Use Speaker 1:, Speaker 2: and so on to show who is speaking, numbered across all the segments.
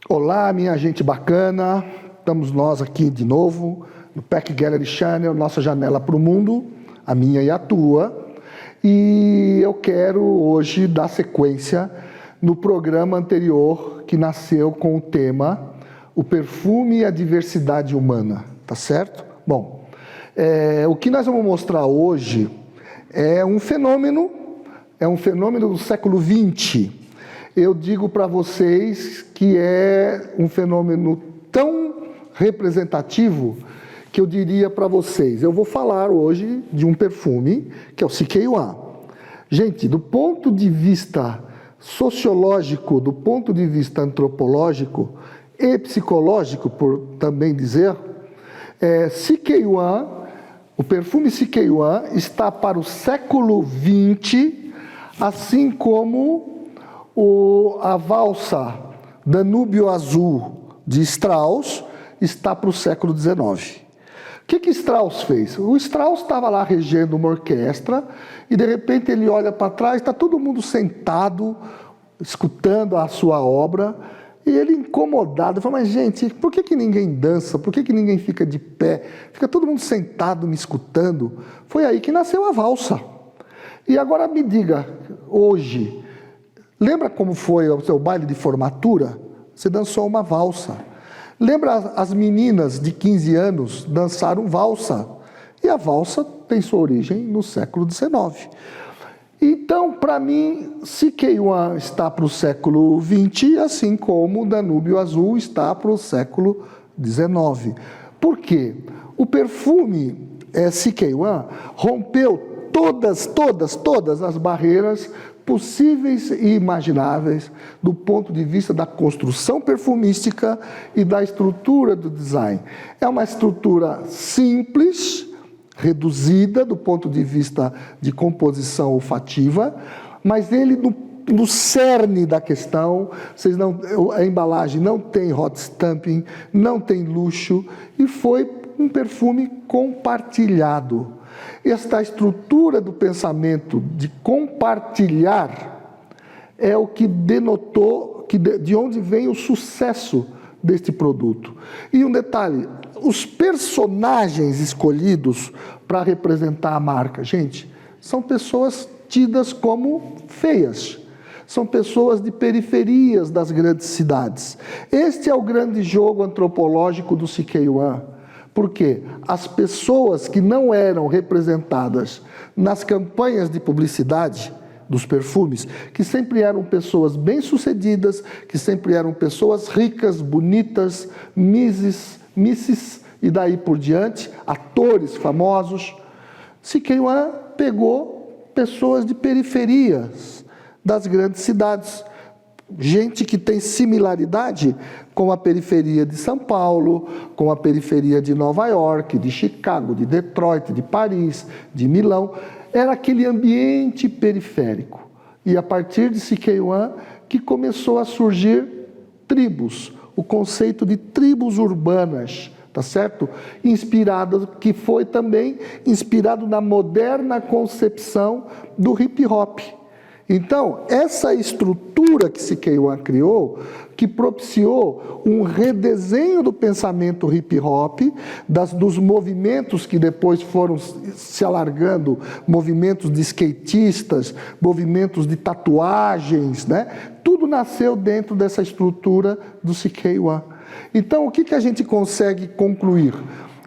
Speaker 1: Olá, minha gente bacana, estamos nós aqui de novo no Peck Gallery Channel, nossa janela para o mundo, a minha e a tua, e eu quero hoje dar sequência no programa anterior que nasceu com o tema O Perfume e a Diversidade Humana, tá certo? Bom, o que nós vamos mostrar hoje é um fenômeno do século XX. Eu digo para vocês que é um fenômeno tão representativo que eu diria para vocês, eu vou falar hoje de um perfume que é o CK1. Gente, do ponto de vista sociológico, do ponto de vista antropológico e psicológico, por também dizer, CK1, o perfume CK1 está para o século XX, assim como a valsa Danúbio Azul de Strauss está para o século XIX. O que Strauss fez? O Strauss estava lá regendo uma orquestra e de repente ele olha para trás, está todo mundo sentado, escutando a sua obra, e ele incomodado, fala, mas gente, por que ninguém dança? Por que ninguém fica de pé? Fica todo mundo sentado me escutando? Foi aí que nasceu a valsa. E agora me diga, hoje, lembra como foi o seu baile de formatura? Você dançou uma valsa. Lembra as meninas de 15 anos dançaram valsa? E a valsa tem sua origem no século XIX. Então, para mim, CK1 está para o século XX, assim como o Danúbio Azul está para o século XIX. Por quê? O perfume CK1 rompeu todas as barreiras possíveis e imagináveis do ponto de vista da construção perfumística e da estrutura do design. É uma estrutura simples, reduzida do ponto de vista de composição olfativa, mas ele no cerne da questão, a embalagem não tem hot stamping, não tem luxo, e foi um perfume compartilhado. Esta estrutura do pensamento de compartilhar é o que denotou de onde vem o sucesso deste produto. E um detalhe, os personagens escolhidos para representar a marca, gente, são pessoas tidas como feias. São pessoas de periferias das grandes cidades. Este é o grande jogo antropológico do CK1. Porque as pessoas que não eram representadas nas campanhas de publicidade dos perfumes, que sempre eram pessoas bem-sucedidas, que sempre eram pessoas ricas, bonitas, misses e daí por diante, atores famosos, CK1 pegou pessoas de periferias das grandes cidades, gente que tem similaridade com a periferia de São Paulo, com a periferia de Nova York, de Chicago, de Detroit, de Paris, de Milão. Era aquele ambiente periférico. E a partir de CK1 que começou a surgir tribos, o conceito de tribos urbanas, tá certo? Que foi também inspirado na moderna concepção do hip hop. Então, essa estrutura que CK1 criou, que propiciou um redesenho do pensamento hip hop, dos movimentos que depois foram se alargando, movimentos de skatistas, movimentos de tatuagens, né? Tudo nasceu dentro dessa estrutura do CK1. Então, o que a gente consegue concluir?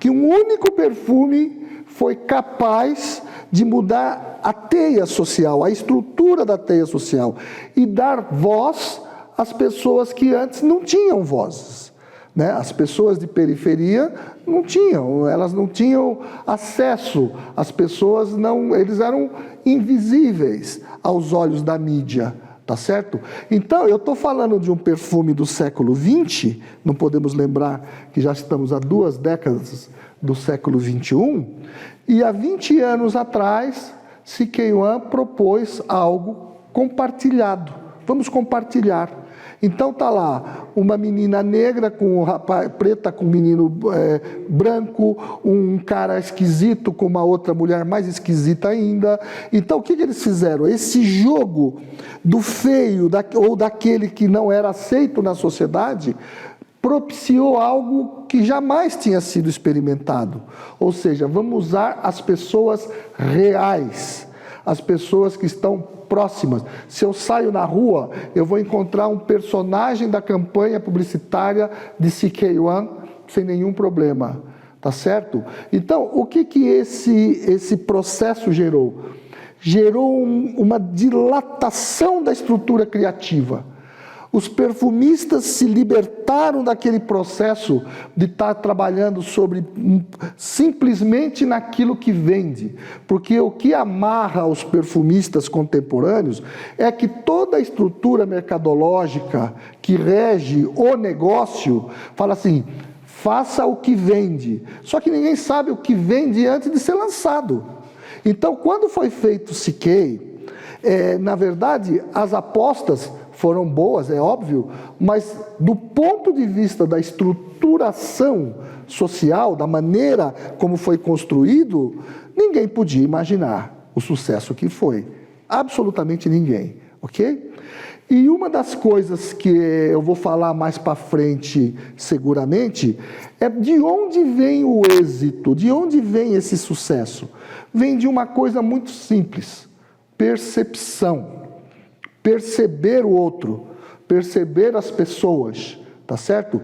Speaker 1: Que um único perfume foi capaz de mudar a teia social, a estrutura da teia social, e dar voz às pessoas que antes não tinham vozes, né? As pessoas de periferia não tinham, elas não tinham acesso, as pessoas eles eram invisíveis aos olhos da mídia, tá certo? Então, eu estou falando de um perfume do século XX, não podemos lembrar que já estamos há 2 décadas do século XXI, e há 20 anos atrás, CK1 propôs algo compartilhado vamos compartilhar. Então tá lá, uma menina negra com um rapaz preta com um menino branco, um cara esquisito com uma outra mulher mais esquisita ainda. Então o que eles fizeram? Esse jogo do feio ou daquele que não era aceito na sociedade propiciou algo que jamais tinha sido experimentado. Ou seja, vamos usar as pessoas reais, as pessoas que estão próximas. Se eu saio na rua, eu vou encontrar um personagem da campanha publicitária de CK1 sem nenhum problema, tá certo? Então, o que esse processo gerou? Gerou uma dilatação da estrutura criativa. Os perfumistas se libertaram daquele processo de estar trabalhando simplesmente naquilo que vende. Porque o que amarra os perfumistas contemporâneos é que toda a estrutura mercadológica que rege o negócio fala assim, faça o que vende. Só que ninguém sabe o que vende antes de ser lançado. Então, quando foi feito o CK, na verdade, as apostas foram boas, é óbvio, mas do ponto de vista da estruturação social, da maneira como foi construído, ninguém podia imaginar o sucesso que foi. Absolutamente ninguém, ok? E uma das coisas que eu vou falar mais para frente, seguramente, é de onde vem o êxito, de onde vem esse sucesso. Vem de uma coisa muito simples, percepção. Perceber o outro, perceber as pessoas, tá certo?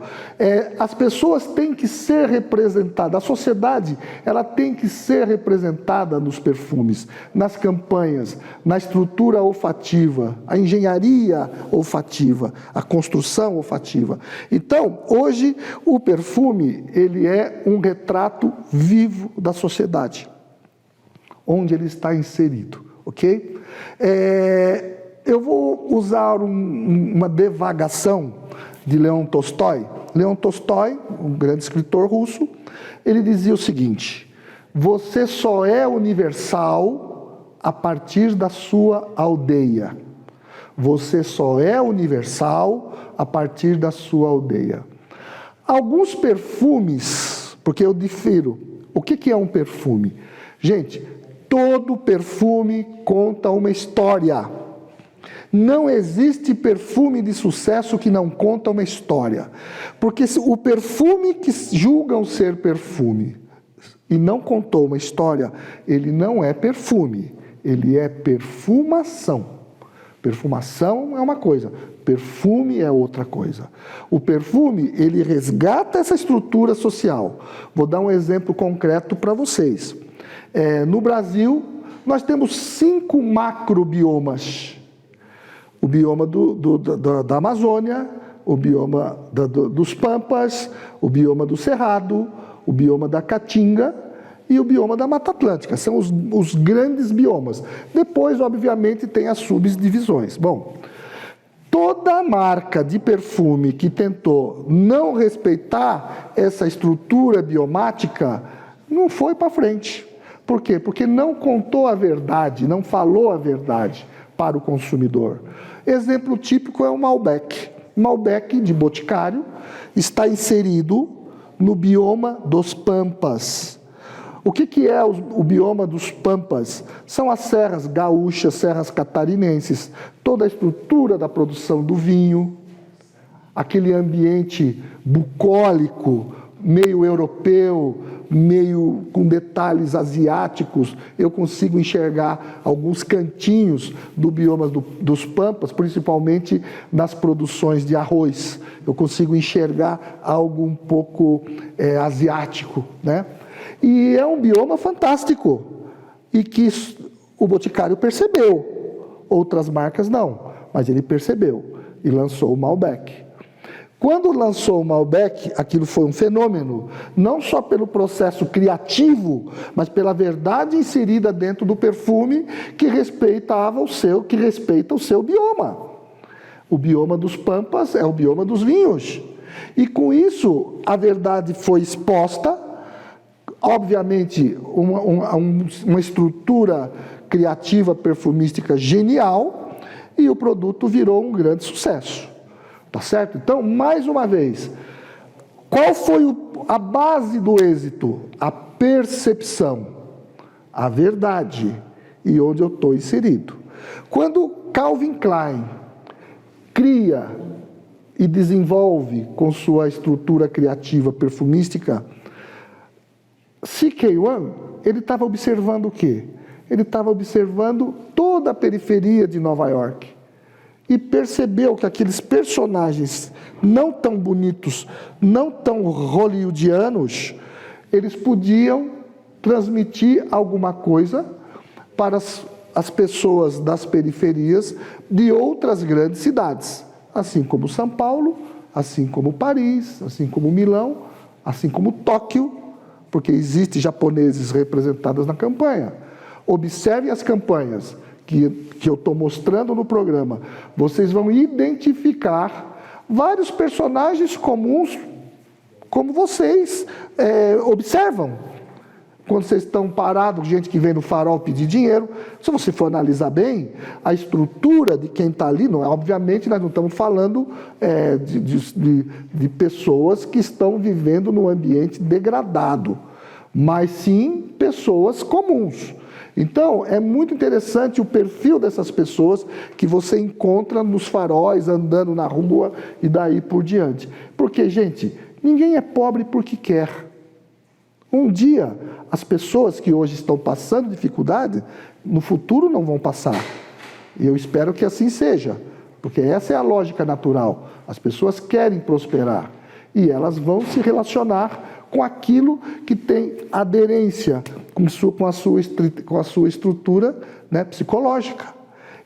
Speaker 1: As pessoas têm que ser representadas, a sociedade ela tem que ser representada nos perfumes, nas campanhas, na estrutura olfativa, a engenharia olfativa, a construção olfativa. Então, hoje, o perfume, ele é um retrato vivo da sociedade, onde ele está inserido, ok? Eu vou usar uma devagação de Leon Tolstói. Leon Tolstói, um grande escritor russo, ele dizia o seguinte: você só é universal a partir da sua aldeia. Você só é universal a partir da sua aldeia. Alguns perfumes, porque eu difiro, o que é um perfume? Gente, todo perfume conta uma história. Não existe perfume de sucesso que não conta uma história. Porque o perfume que julgam ser perfume e não contou uma história, ele não é perfume, ele é perfumação. Perfumação é uma coisa, perfume é outra coisa. O perfume, ele resgata essa estrutura social. Vou dar um exemplo concreto para vocês. No Brasil, nós temos 5 macrobiomas. O bioma da Amazônia, o bioma dos Pampas, o bioma do Cerrado, o bioma da Caatinga e o bioma da Mata Atlântica. São os grandes biomas. Depois, obviamente, tem as subdivisões. Bom, toda marca de perfume que tentou não respeitar essa estrutura biomática não foi para frente. Por quê? Porque não contou a verdade, não falou a verdade para o consumidor. Exemplo típico é o Malbec. Malbec de Boticário está inserido no bioma dos Pampas. O que é o bioma dos Pampas? São as serras gaúchas, serras catarinenses, toda a estrutura da produção do vinho, aquele ambiente bucólico, meio europeu, meio com detalhes asiáticos. Eu consigo enxergar alguns cantinhos do bioma dos Pampas, principalmente nas produções de arroz. Eu consigo enxergar algo um pouco asiático, né? E é um bioma fantástico, e que o Boticário percebeu. Outras marcas não, mas ele percebeu e lançou o Malbec. Quando lançou o Malbec, aquilo foi um fenômeno, não só pelo processo criativo, mas pela verdade inserida dentro do perfume que respeita o seu bioma. O bioma dos Pampas é o bioma dos vinhos. E com isso, a verdade foi exposta, obviamente, uma estrutura criativa perfumística genial, e o produto virou um grande sucesso. Tá certo? Então, mais uma vez, qual foi a base do êxito? A percepção, a verdade e onde eu estou inserido. Quando Calvin Klein cria e desenvolve com sua estrutura criativa perfumística CK1, ele estava observando o quê? Ele estava observando toda a periferia de Nova York e percebeu que aqueles personagens não tão bonitos, não tão hollywoodianos, eles podiam transmitir alguma coisa para as pessoas das periferias de outras grandes cidades, assim como São Paulo, assim como Paris, assim como Milão, assim como Tóquio, porque existem japoneses representados na campanha. Observem as campanhas que eu estou mostrando no programa. Vocês vão identificar vários personagens comuns, como vocês observam. Quando vocês estão parados, gente que vem no farol pedir dinheiro, se você for analisar bem, a estrutura de quem está ali, não, obviamente nós não estamos falando de pessoas que estão vivendo num ambiente degradado, mas sim pessoas comuns. Então, é muito interessante o perfil dessas pessoas que você encontra nos faróis, andando na rua e daí por diante. Porque, gente, ninguém é pobre porque quer. Um dia, as pessoas que hoje estão passando dificuldade, no futuro não vão passar. E eu espero que assim seja, porque essa é a lógica natural. As pessoas querem prosperar e elas vão se relacionar com aquilo que tem aderência com a sua estrutura, né, psicológica.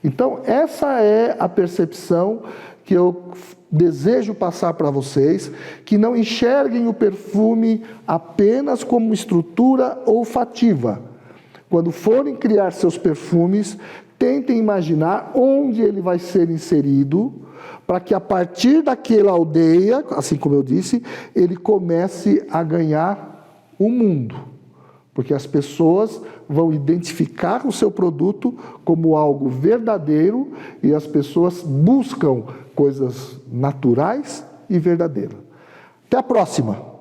Speaker 1: Então, essa é a percepção que eu desejo passar para vocês, que não enxerguem o perfume apenas como estrutura olfativa. Quando forem criar seus perfumes, tentem imaginar onde ele vai ser inserido, para que a partir daquela aldeia, assim como eu disse, ele comece a ganhar o mundo. Porque as pessoas vão identificar o seu produto como algo verdadeiro e as pessoas buscam coisas naturais e verdadeiras. Até a próxima!